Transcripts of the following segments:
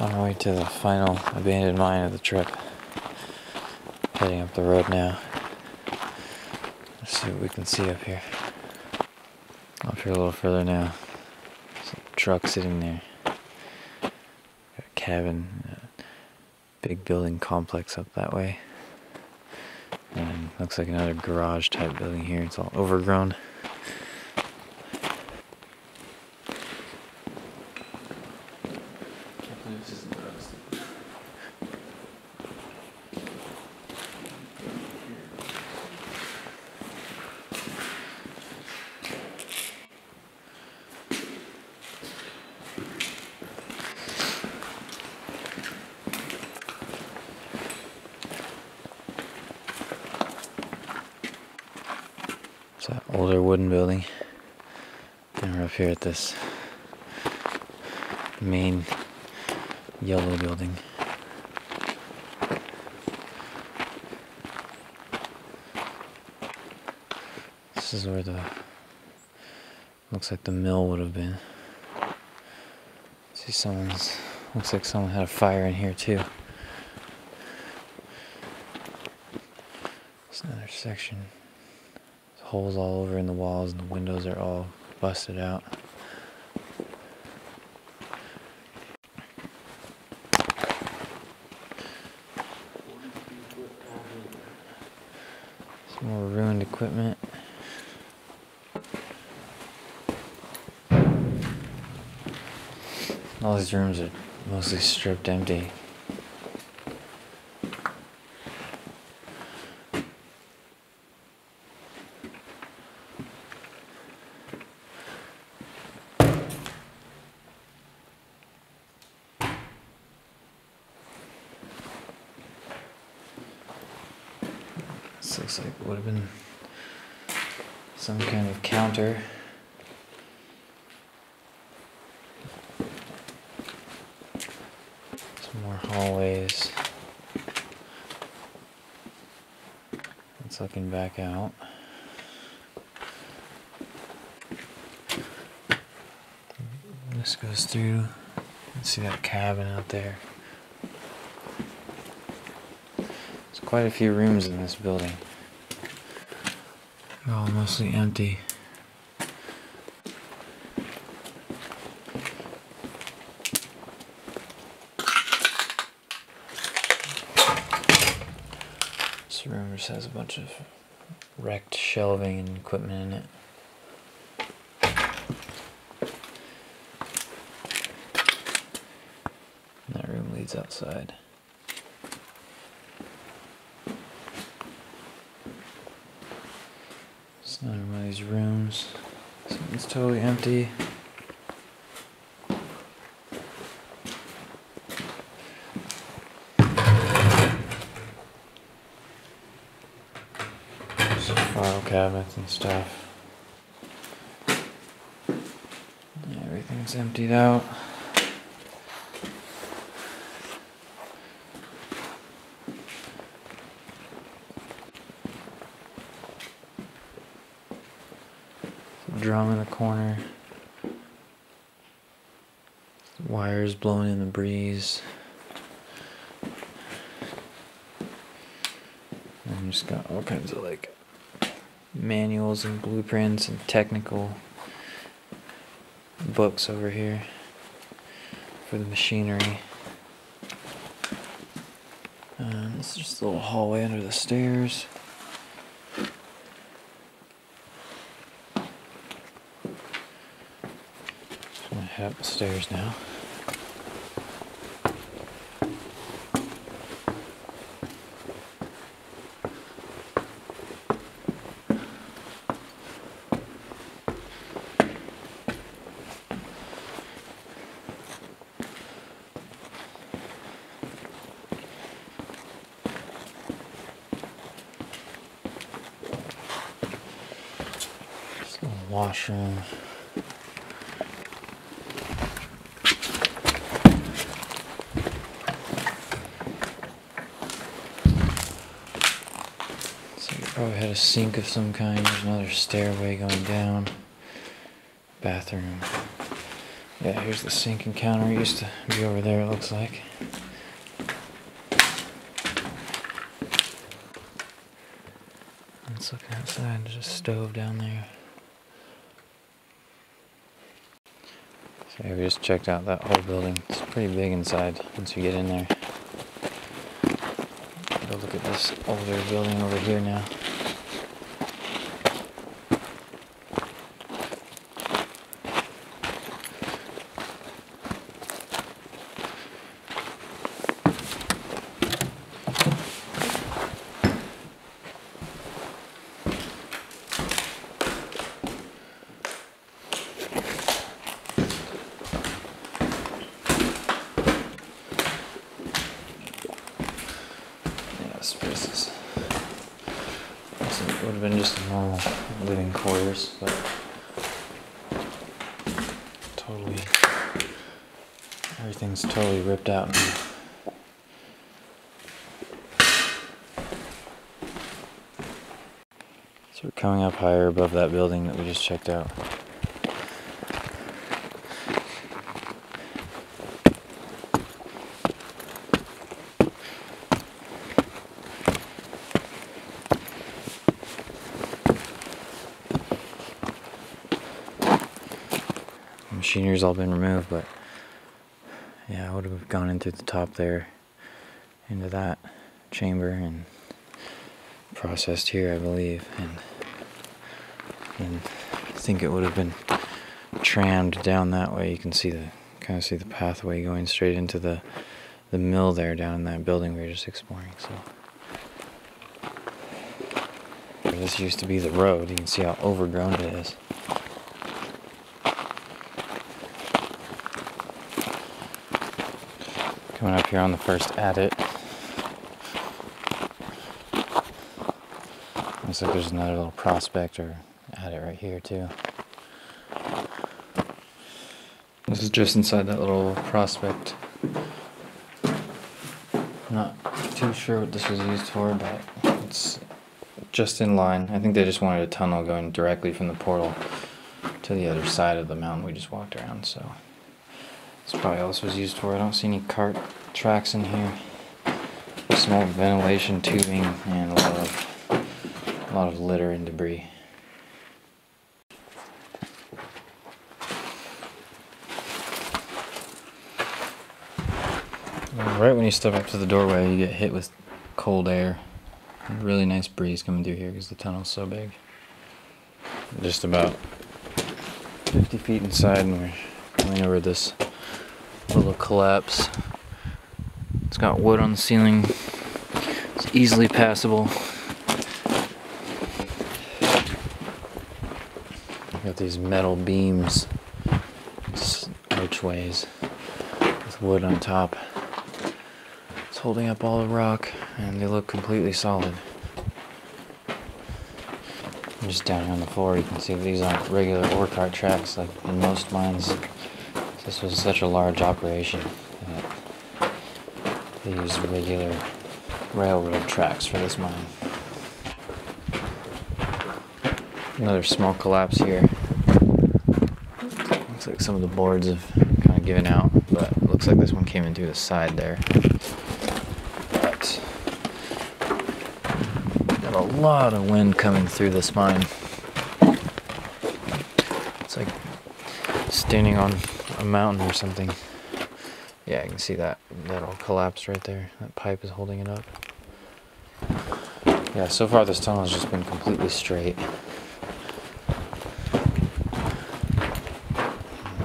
On our way to the final abandoned mine of the trip. Heading up the road now. Let's see what we can see up here. Up here a little further now. There's a truck sitting there. Got a cabin, a big building complex up that way. And looks like another garage type building here. It's all overgrown. It's an older wooden building, and we're up here at this main yellow building. This is where looks like the mill would have been. See, looks like someone had a fire in here too. It's another section. Holes all over in the walls, and the windows are all busted out. Some more ruined equipment. All these rooms are mostly stripped empty. This looks like it would have been some kind of counter. Some more hallways. It's looking back out. This goes through. You can see that cabin out there. Quite a few rooms in this building. They're all mostly empty. This room just has a bunch of wrecked shelving and equipment in it. And that room leads outside. Another one of these rooms. It's totally empty. Some file cabinets and stuff. Yeah, everything's emptied out. Drum in the corner. Wires blowing in the breeze. And just got all kinds of like manuals and blueprints and technical books over here for the machinery. And this is just a little hallway under the stairs. I'm gonna head up the stairs now. Just a little washroom. Probably had a sink of some kind. There's another stairway going down. Bathroom. Yeah, here's the sink and counter. It used to be over there, it looks like. Let's look outside. There's a stove down there. So yeah, we just checked out that whole building. It's pretty big inside once you get in there. Go look at this older building over here now. It would have been just a normal living quarters, but everything's totally ripped out now. So we're coming up higher above that building that we just checked out. Machinery's all been removed, but yeah, I would have gone in through the top there into that chamber and processed here, I believe, and I think it would have been trammed down that way. You can see kind of see the pathway going straight into the mill there down in that building we were just exploring. So this used to be the road. You can see how overgrown it is. Coming up here on the first adit. Looks like there's another little prospect or adit right here too. This is just inside that little prospect. Not too sure what this was used for, but it's just in line. I think they just wanted a tunnel going directly from the portal to the other side of the mountain we just walked around, so that's probably all this was used for. I don't see any cart tracks in here. Small ventilation tubing and a lot of litter and debris. Right when you step up to the doorway, you get hit with cold air. A really nice breeze coming through here because the tunnel's so big. Just about 50 feet inside, and we're going over this little collapse. It's got wood on the ceiling. It's easily passable. Got these metal beams, archways with wood on top. It's holding up all the rock, and they look completely solid. And just down here on the floor, you can see these aren't regular ore cart tracks like in most mines. This was such a large operation that they used regular railroad tracks for this mine. Another small collapse here. Looks like some of the boards have kind of given out, but it looks like this one came in through the side there. But got a lot of wind coming through this mine. It's like standing on a mountain or something. Yeah, you can see that all collapsed right there. That pipe is holding it up. Yeah, so far this tunnel has just been completely straight.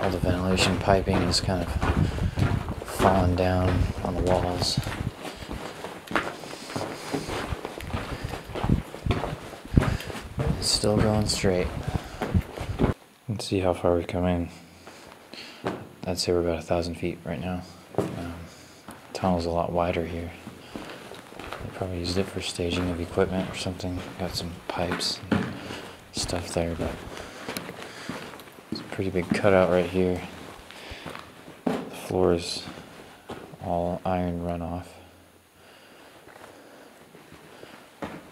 All the ventilation piping is kind of fallen down on the walls. It's still going straight. Let's see how far we've come in. I'd say we're about 1,000 feet right now. Tunnel's a lot wider here. They probably used it for staging of equipment or something. Got some pipes and stuff there, but it's a pretty big cutout right here. The floor is all iron runoff.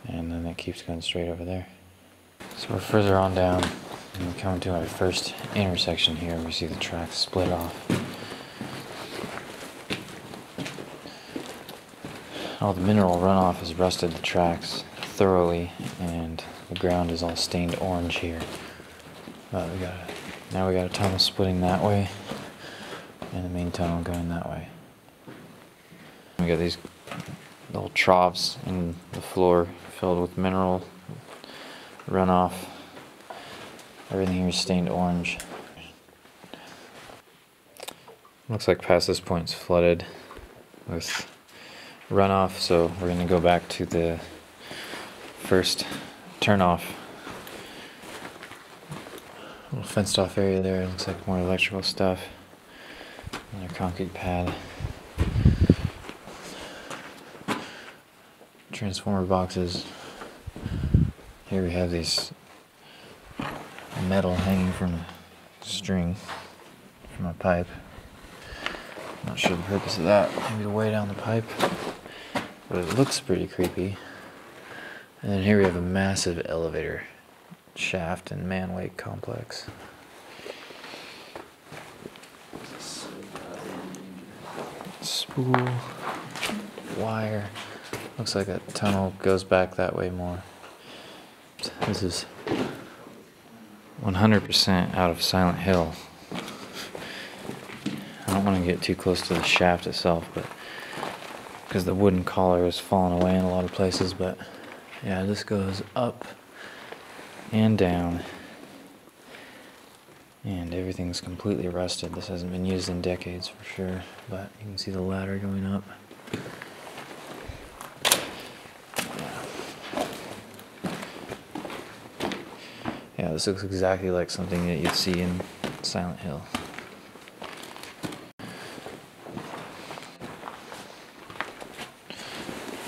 And then it keeps going straight over there. So we're further on down. And we're coming to our first intersection here. We see the tracks split off. All the mineral runoff has rusted the tracks thoroughly, and the ground is all stained orange here. But now we got a tunnel splitting that way, and the main tunnel going that way. We got these little troughs in the floor filled with mineral runoff. Everything here is stained orange. Looks like past this point it's flooded with runoff, so we're going to go back to the first turnoff. Little fenced off area there. It looks like more electrical stuff. Another concrete pad. Transformer boxes. Here we have these metal hanging from a string from a pipe. Not sure the purpose of that. Maybe to weigh down the pipe. But it looks pretty creepy. And then here we have a massive elevator shaft and man-weight complex. Spool, wire. Looks like that tunnel goes back that way more. This is 100% out of Silent Hill. I don't want to get too close to the shaft itself, but because the wooden collar is falling away in a lot of places. But yeah, this goes up and down, and everything's completely rusted. This hasn't been used in decades for sure, but you can see the ladder going up. Yeah, this looks exactly like something that you'd see in Silent Hill.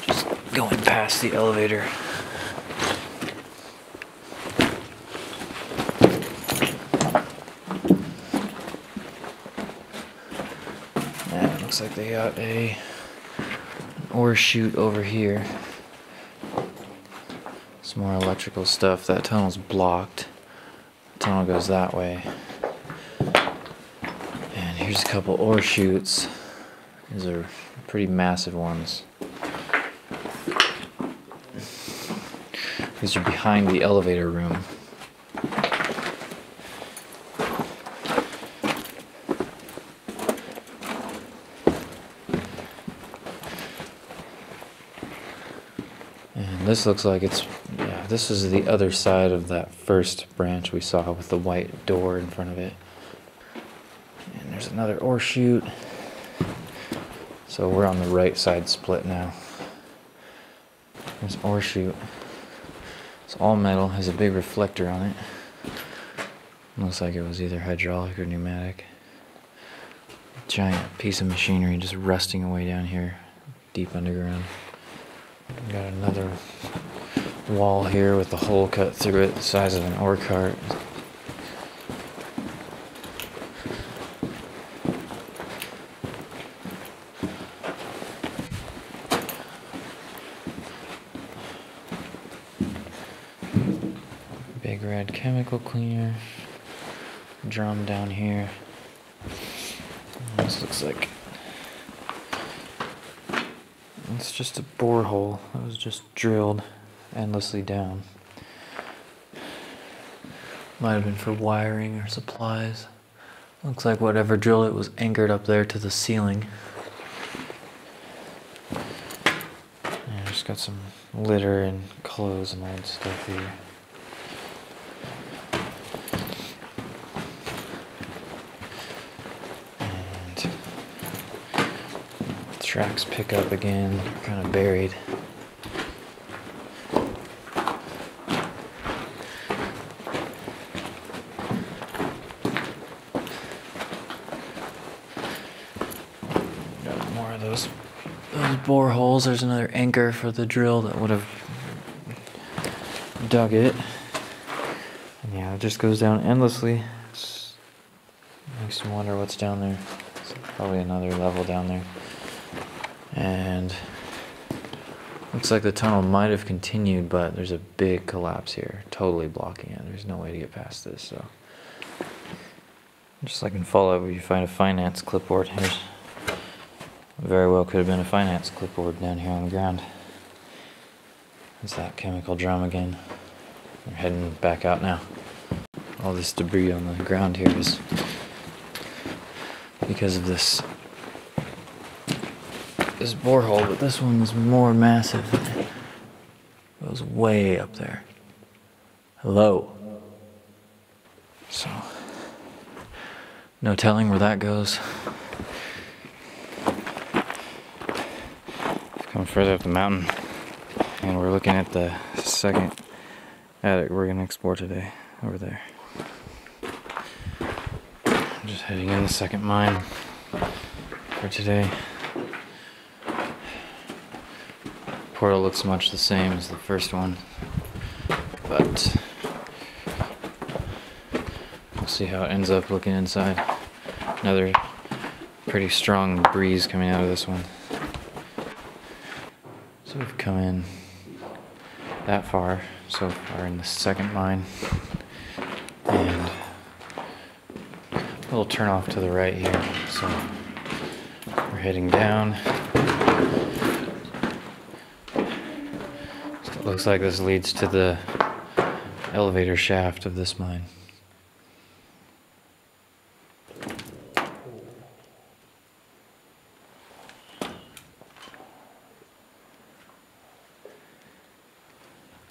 Just going past the elevator. Yeah, it looks like they got an ore chute over here. Some more electrical stuff. That tunnel's blocked. The tunnel goes that way. And here's a couple ore chutes. These are pretty massive ones. These are behind the elevator room. And this looks like this is the other side of that first branch we saw with the white door in front of it. And there's another ore chute. So we're on the right side split now. There's an ore chute. It's all metal, has a big reflector on it. Looks like it was either hydraulic or pneumatic. Giant piece of machinery just rusting away down here, deep underground. We got another wall here with a hole cut through it the size of an ore cart. Big red chemical cleaner. Drum down here. This looks like it's just a borehole that was just drilled endlessly down. Might have been for wiring or supplies. Looks like whatever drilled it was anchored up there to the ceiling. And just got some litter and clothes and old stuff here. And the tracks pick up again. They're kind of buried. More of those boreholes. There's another anchor for the drill that would have dug it. And yeah, it just goes down endlessly. Makes you wonder what's down there. It's probably another level down there. And Looks like the tunnel might have continued, but there's a big collapse here, totally blocking it. There's no way to get past this, so. Just like in Fallout where you find a finance clipboard, here's very well could have been a finance clipboard down here on the ground. There's that chemical drum again. We're heading back out now. All this debris on the ground here is because of this borehole, but this one is more massive. It goes way up there. Hello. So, no telling where that goes. We've come further up the mountain, and we're looking at the second attic we're going to explore today, over there. I'm just heading in the second mine for today. Portal looks much the same as the first one, but we'll see how it ends up looking inside. Another pretty strong breeze coming out of this one. So we've come in that far so far in the second mine, and a little turn off to the right here, so we're heading down. So it looks like this leads to the elevator shaft of this mine.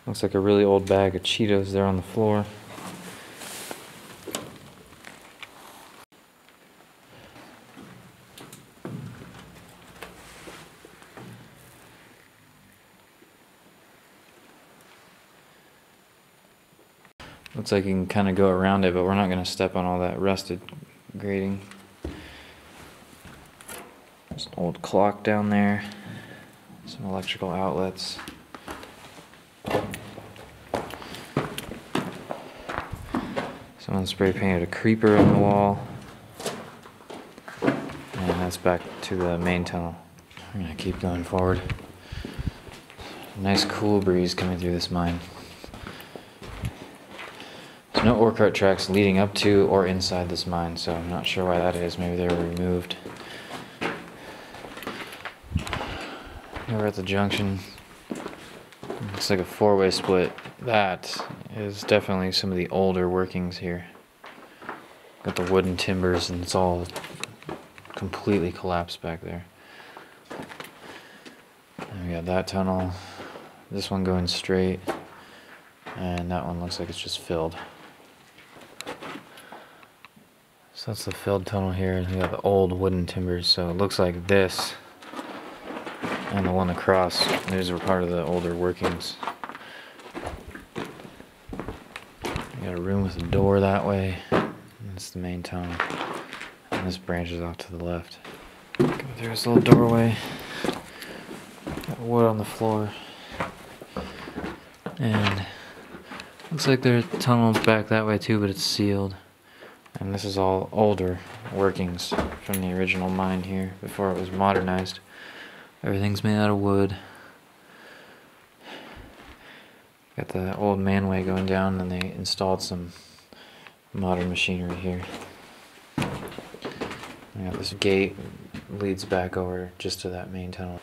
Looks like a really old bag of Cheetos there on the floor. Looks like you can kind of go around it, but we're not going to step on all that rusted grating. There's an old clock down there, some electrical outlets. Someone spray painted a creeper on the wall. And that's back to the main tunnel. We're gonna keep going forward. Nice cool breeze coming through this mine. There's no ore cart tracks leading up to or inside this mine, so I'm not sure why that is. Maybe they were removed. Here we're at the junction. Looks like a four-way split. That is definitely some of the older workings here. Got the wooden timbers, and it's all completely collapsed back there. And we got that tunnel, this one going straight, and that one looks like it's just filled. So that's the filled tunnel here, and we got the old wooden timbers, so it looks like this and the one across, these were part of the older workings. Got a room with a door that way. That's the main tunnel. And this branches off to the left. Go through this little doorway. Got wood on the floor. And looks like there's a tunnel back that way too, but it's sealed. And this is all older workings from the original mine here before it was modernized. Everything's made out of wood. Got the old manway going down, and they installed some modern machinery here. We got this gate leads back over just to that main tunnel.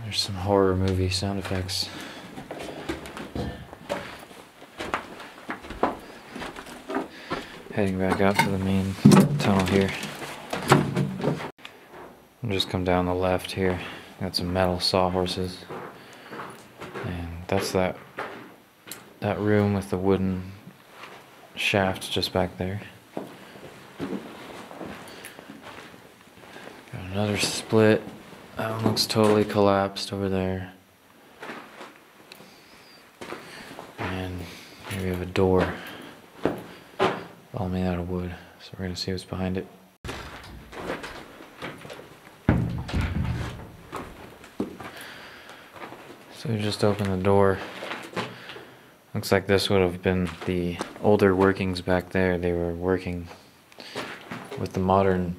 There's some horror movie sound effects. Heading back out to the main tunnel here. I'll just come down the left here. Got some metal sawhorses. And that's that room with the wooden shaft just back there. Got another split. That one looks totally collapsed over there. And here we have a door. All made out of wood. So we're gonna see what's behind it. So we just opened the door. Looks like this would have been the older workings back there. They were working with the modern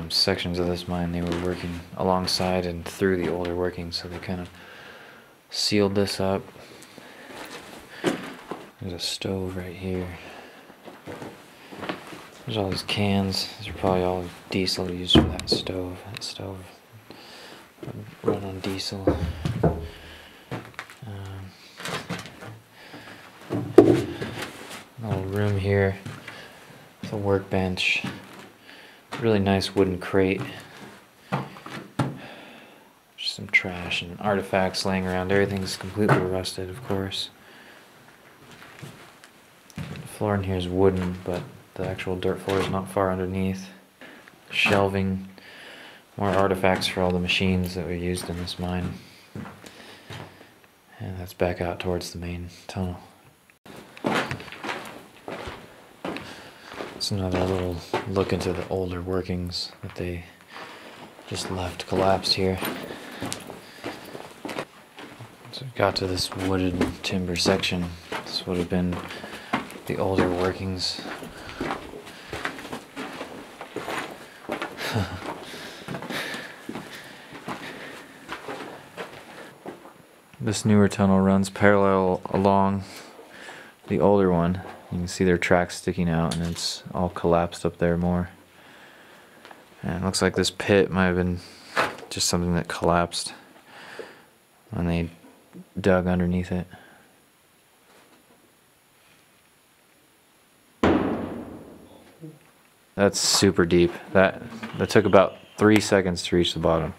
sections of this mine, they were working alongside and through the older workings, so they kind of sealed this up. There's a stove right here. There's all these cans. These are probably all diesel used for that stove. That stove would run on diesel. Little room here. It's a workbench. Really nice wooden crate. Just some trash and artifacts laying around. Everything's completely rusted, of course. The floor in here is wooden, but the actual dirt floor is not far underneath. Shelving. More artifacts for all the machines that were used in this mine. And that's back out towards the main tunnel. It's another little look into the older workings that they just left collapsed here. So we got to this wooded timber section. This would have been the older workings. This newer tunnel runs parallel along the older one. You can see their tracks sticking out, and it's all collapsed up there more. And it looks like this pit might have been just something that collapsed when they dug underneath it. That's super deep. That took about 3 seconds to reach the bottom.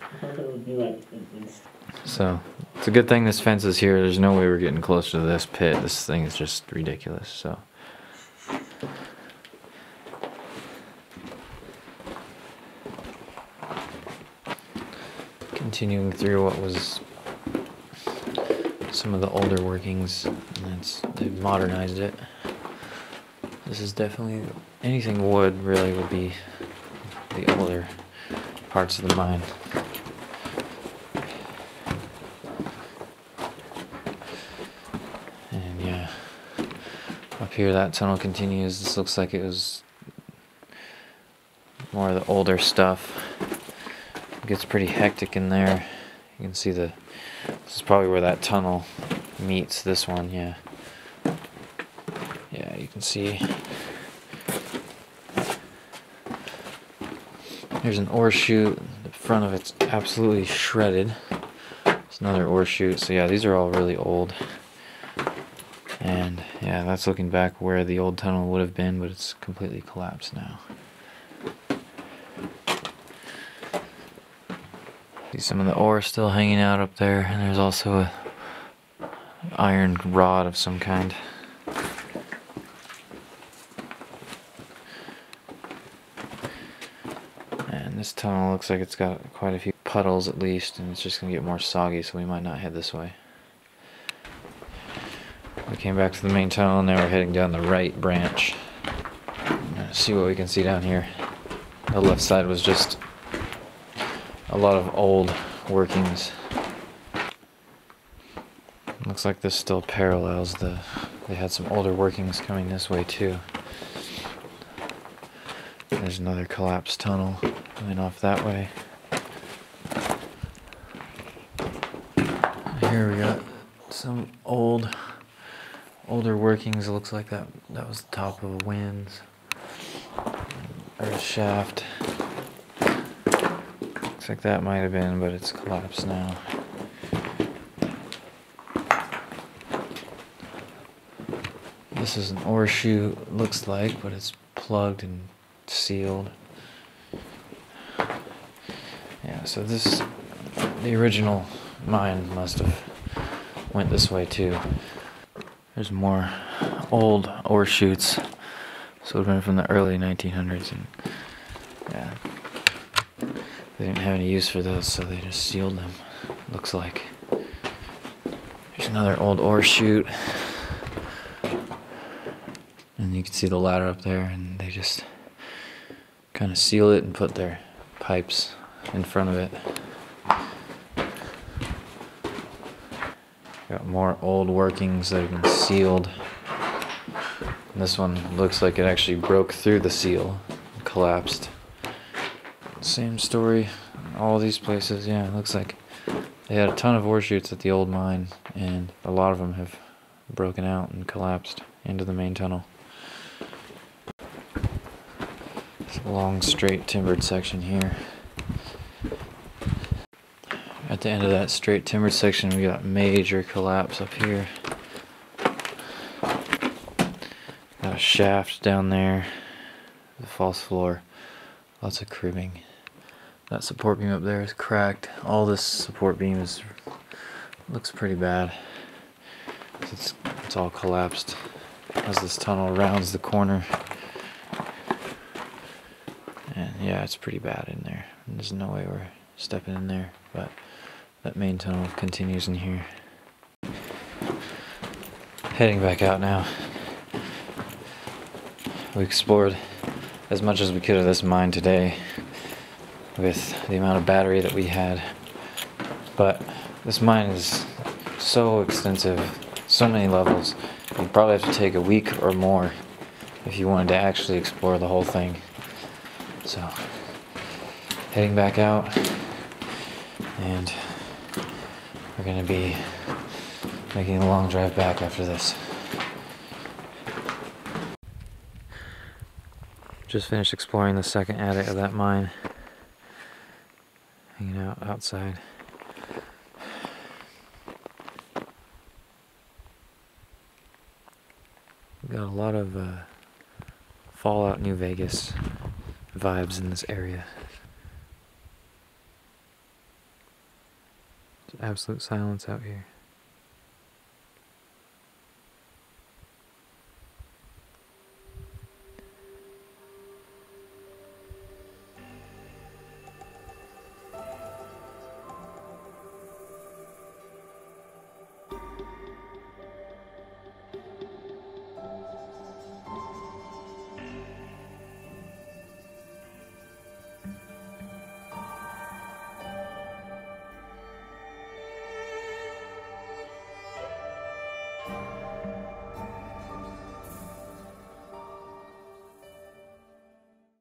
So it's a good thing this fence is here. There's no way we're getting closer to this pit. This thing is just ridiculous. So continuing through what was some of the older workings, and they've modernized it. This is definitely, anything wood really would be the older parts of the mine. And yeah, up here that tunnel continues. This looks like it was more of the older stuff. It gets pretty hectic in there. You can see this is probably where that tunnel meets this one, yeah. Yeah, you can see. There's an ore chute. The front of it's absolutely shredded. There's another ore chute. So yeah, these are all really old. And yeah, that's looking back where the old tunnel would have been, but it's completely collapsed now. See some of the ore still hanging out up there, and there's also a iron rod of some kind. And this tunnel looks like it's got quite a few puddles at least, and it's just going to get more soggy, so we might not head this way. We came back to the main tunnel, and now we're heading down the right branch. See what we can see down here. The left side was just a lot of old workings. Looks like this still parallels they had some older workings coming this way too. There's another collapsed tunnel coming off that way. Here we got some older workings. It looks like that was the top of a winds or a shaft. Looks like that might have been, but it's collapsed now. This is an ore chute, looks like, but it's plugged and sealed. Yeah, so the original mine must have went this way too. There's more old ore chutes. So it would have been from the early 1900s, and yeah, they didn't have any use for those, so they just sealed them, looks like. There's another old ore chute. And you can see the ladder up there, and they just kind of seal it and put their pipes in front of it. Got more old workings that have been sealed. And this one looks like it actually broke through the seal, collapsed. Same story, all these places. Yeah, it looks like they had a ton of ore chutes at the old mine, and a lot of them have broken out and collapsed into the main tunnel. It's a long, straight, timbered section here. At the end of that straight timbered section, we got major collapse up here. Got a shaft down there, the false floor, lots of cribbing. That support beam up there is cracked. All this support beam looks pretty bad. It's all collapsed as this tunnel rounds the corner. And yeah, it's pretty bad in there. There's no way we're stepping in there, but that main tunnel continues in here. Heading back out now. We explored as much as we could of this mine today with the amount of battery that we had, but this mine is so extensive, so many levels. You'd probably have to take a week or more if you wanted to actually explore the whole thing. So, heading back out, and we're gonna be making a long drive back after this. Just finished exploring the second adit of that mine. Hanging out outside. We've got a lot of Fallout New Vegas vibes in this area. It's absolute silence out here.